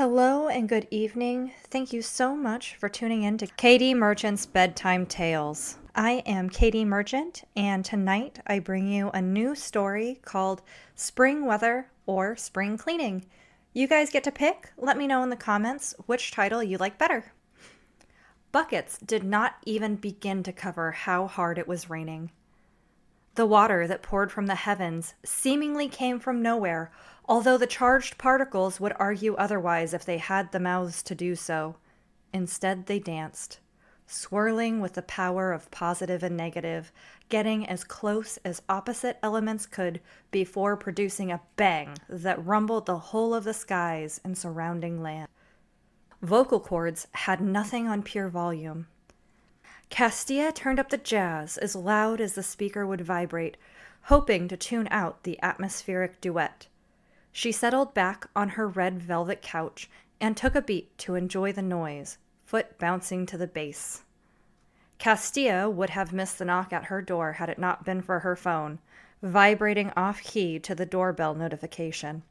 Hello and good evening. Thank you so much for tuning in to Katie Merchant's Bedtime Tales. I am Katie Merchant, and tonight I bring you a new story called Spring Weather or Spring Cleaning. You guys get to pick. Let me know in the comments which title you like better. Buckets did not even begin to cover how hard it was raining. The water that poured from the heavens seemingly came from nowhere, although the charged particles would argue otherwise if they had the mouths to do so. Instead, they danced, swirling with the power of positive and negative, getting as close as opposite elements could before producing a bang that rumbled the whole of the skies and surrounding land. Vocal cords had nothing on pure volume. Castilla turned up the jazz as loud as the speaker would vibrate, hoping to tune out the atmospheric duet. She settled back on her red velvet couch and took a beat to enjoy the noise, foot bouncing to the bass. Castilla would have missed the knock at her door had it not been for her phone, vibrating off-key to the doorbell notification.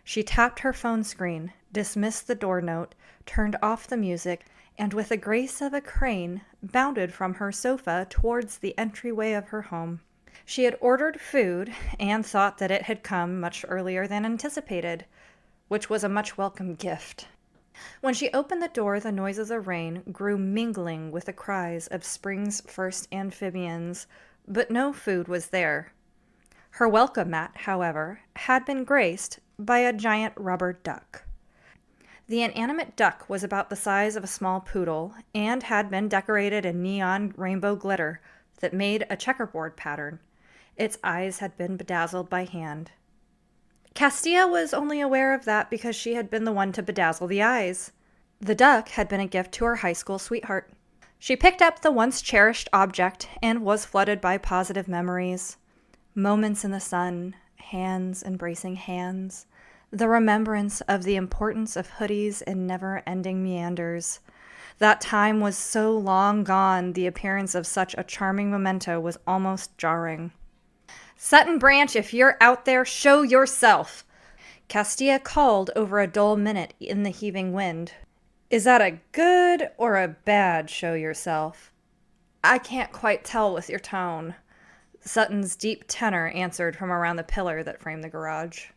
She tapped her phone screen, dismissed the door note, turned off the music, and with the grace of a crane, bounded from her sofa towards the entryway of her home. She had ordered food and thought that it had come much earlier than anticipated, which was a much welcome gift. When she opened the door, the noises of rain grew mingling with the cries of spring's first amphibians, but no food was there. Her welcome mat, however, had been graced by a giant rubber duck. The inanimate duck was about the size of a small poodle and had been decorated in neon rainbow glitter that made a checkerboard pattern. Its eyes had been bedazzled by hand. Castilla was only aware of that because she had been the one to bedazzle the eyes. The duck had been a gift to her high school sweetheart. She picked up the once cherished object and was flooded by positive memories. Moments in the sun, hands embracing hands, the remembrance of the importance of hoodies and never-ending meanders. That time was so long gone, the appearance of such a charming memento was almost jarring. "Sutton Branch, if you're out there, show yourself!" Castilla called over a dull minute in the heaving wind. "Is that a good or a bad show yourself?" "I can't quite tell with your tone," Sutton's deep tenor answered from around the pillar that framed the garage.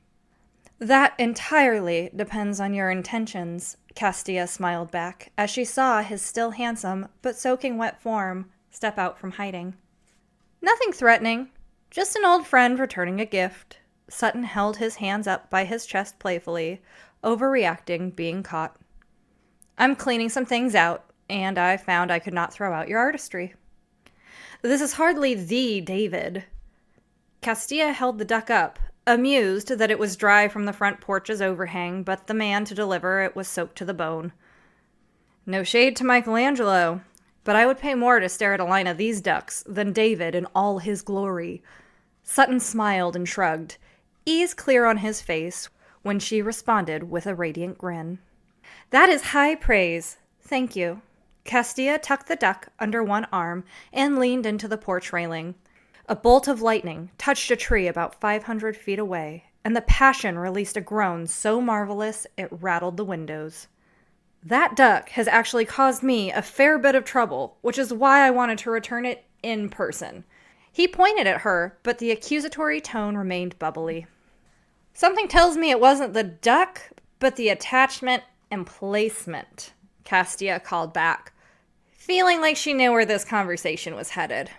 "That entirely depends on your intentions," Castilla smiled back as she saw his still handsome but soaking wet form step out from hiding. "Nothing threatening, just an old friend returning a gift." Sutton held his hands up by his chest playfully, overreacting being caught. "I'm cleaning some things out, and I found I could not throw out your artistry." "This is hardly the David." Castilla held the duck up, amused that it was dry from the front porch's overhang, but the man to deliver it was soaked to the bone. "No shade to Michelangelo, but I would pay more to stare at a line of these ducks than David in all his glory." Sutton smiled and shrugged, ease clear on his face, when she responded with a radiant grin. "That is high praise. Thank you." Castilla tucked the duck under one arm and leaned into the porch railing. A bolt of lightning touched a tree about 500 feet away, and the passion released a groan so marvelous it rattled the windows. "That duck has actually caused me a fair bit of trouble, which is why I wanted to return it in person." He pointed at her, but the accusatory tone remained bubbly. "Something tells me it wasn't the duck, but the attachment and placement," Castilla called back, feeling like she knew where this conversation was headed.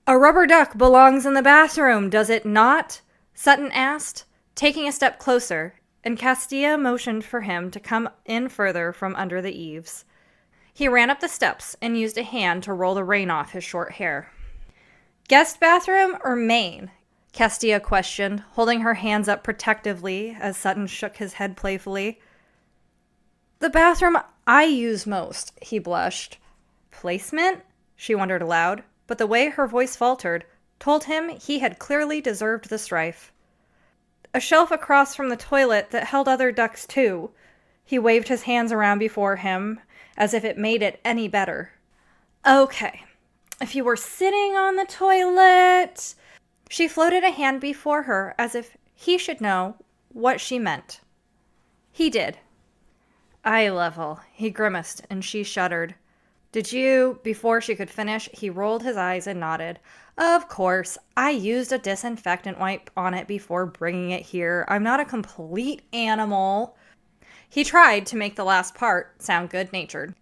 "A rubber duck belongs in the bathroom, does it not?" Sutton asked, taking a step closer, and Castilla motioned for him to come in further from under the eaves. He ran up the steps and used a hand to roll the rain off his short hair. "Guest bathroom or main?" Castilla questioned, holding her hands up protectively as Sutton shook his head playfully. "The bathroom I use most," he blushed. "Placement?" she wondered aloud, but the way her voice faltered told him he had clearly deserved the strife. "A shelf across from the toilet that held other ducks too." He waved his hands around before him as if it made it any better. "Okay, if you were sitting on the toilet..." She floated a hand before her as if he should know what she meant. He did. Eye level. He grimaced, and she shuddered. Did you? Before she could finish, he rolled his eyes and nodded. Of course. I used a disinfectant wipe on it before bringing it here. I'm not a complete animal. He tried to make the last part sound good-natured.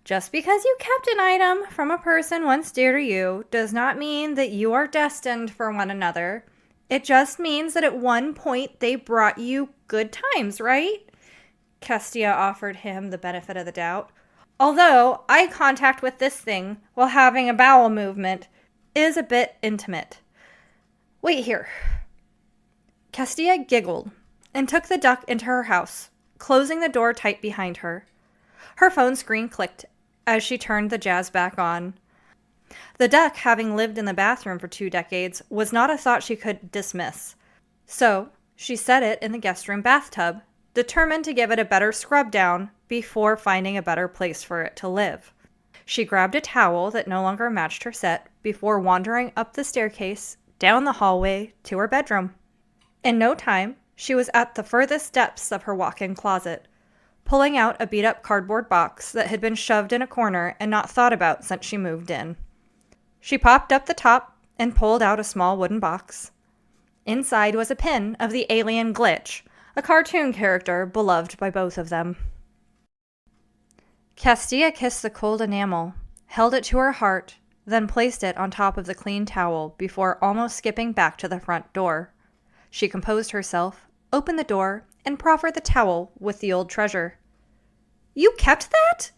Just because you kept an item from a person once dear to you does not mean that you are destined for one another. It just means that at one point they brought you good times, right? Kestia offered him the benefit of the doubt. Although eye contact with this thing while having a bowel movement is a bit intimate. Wait here. Kestia giggled and took the duck into her house, closing the door tight behind her. Her phone screen clicked as she turned the jazz back on. The duck, having lived in the bathroom for 2 decades, was not a thought she could dismiss. So she set it in the guest room bathtub, determined to give it a better scrub down before finding a better place for it to live. She grabbed a towel that no longer matched her set before wandering up the staircase, down the hallway, to her bedroom. In no time, she was at the furthest depths of her walk-in closet, pulling out a beat-up cardboard box that had been shoved in a corner and not thought about since she moved in. She popped up the top and pulled out a small wooden box. Inside was a pin of the alien Glitch, a cartoon character beloved by both of them. Kestia kissed the cold enamel, held it to her heart, then placed it on top of the clean towel before almost skipping back to the front door. She composed herself, opened the door, and proffered the towel with the old treasure. You kept that?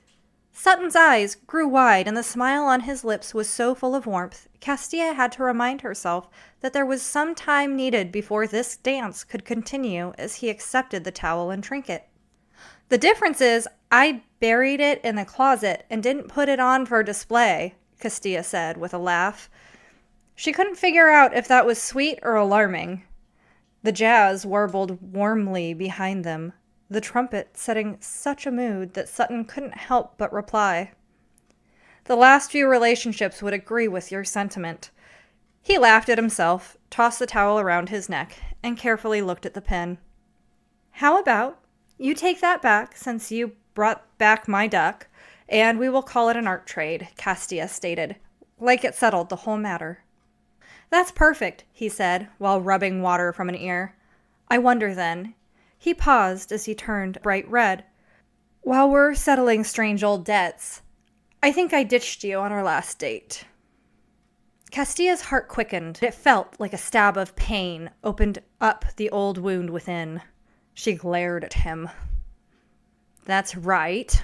Sutton's eyes grew wide, and the smile on his lips was so full of warmth, Kestia had to remind herself that there was some time needed before this dance could continue as he accepted the towel and trinket. The difference is, I buried it in the closet and didn't put it on for display, Kestia said with a laugh. She couldn't figure out if that was sweet or alarming. The jazz warbled warmly behind them, the trumpet setting such a mood that Sutton couldn't help but reply. The last few relationships would agree with your sentiment. He laughed at himself, tossed the towel around his neck, and carefully looked at the pin. How about you take that back since you brought back my duck, and we will call it an art trade, Kestia stated, like it settled the whole matter. That's perfect, he said, while rubbing water from an ear. I wonder then. He paused as he turned bright red. While we're settling strange old debts, I think I ditched you on our last date. Kestia's heart quickened. It felt like a stab of pain opened up the old wound within. She glared at him. That's right.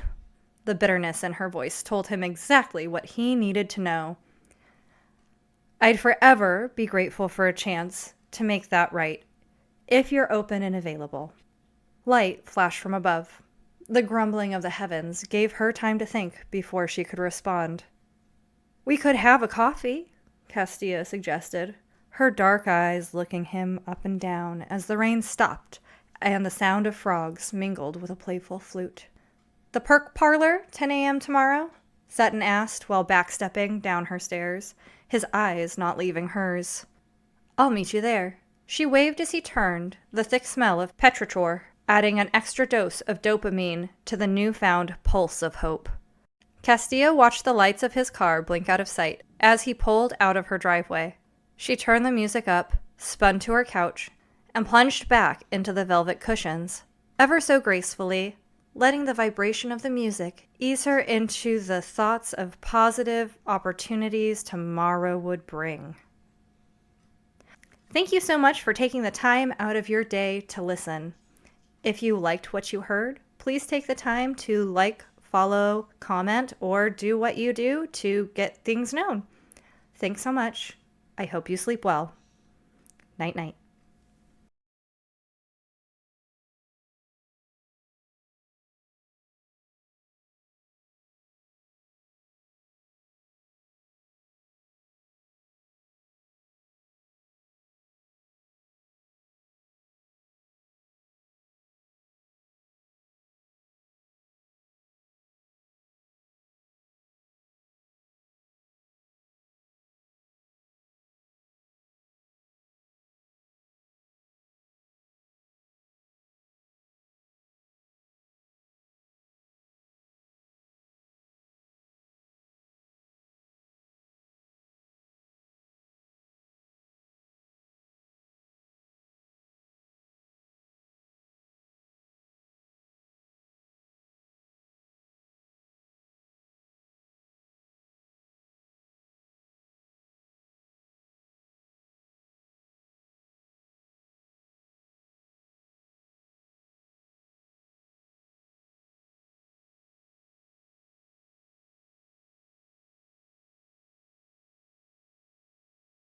The bitterness in her voice told him exactly what he needed to know. I'd forever be grateful for a chance to make that right, if you're open and available. Light flashed from above. The grumbling of the heavens gave her time to think before she could respond. We could have a coffee, Kestia suggested, her dark eyes looking him up and down as the rain stopped and the sound of frogs mingled with a playful flute. The Perk Parlor, 10 a.m. tomorrow? Sutton asked while backstepping down her stairs, his eyes not leaving hers. I'll meet you there. She waved as he turned, the thick smell of petrichor adding an extra dose of dopamine to the newfound pulse of hope. Kestia watched the lights of his car blink out of sight as he pulled out of her driveway. She turned the music up, spun to her couch, and plunged back into the velvet cushions, ever so gracefully, letting the vibration of the music ease her into the thoughts of positive opportunities tomorrow would bring. Thank you so much for taking the time out of your day to listen. If you liked what you heard, please take the time to like, follow, comment, or do what you do to get things known. Thanks so much. I hope you sleep well. Night-night.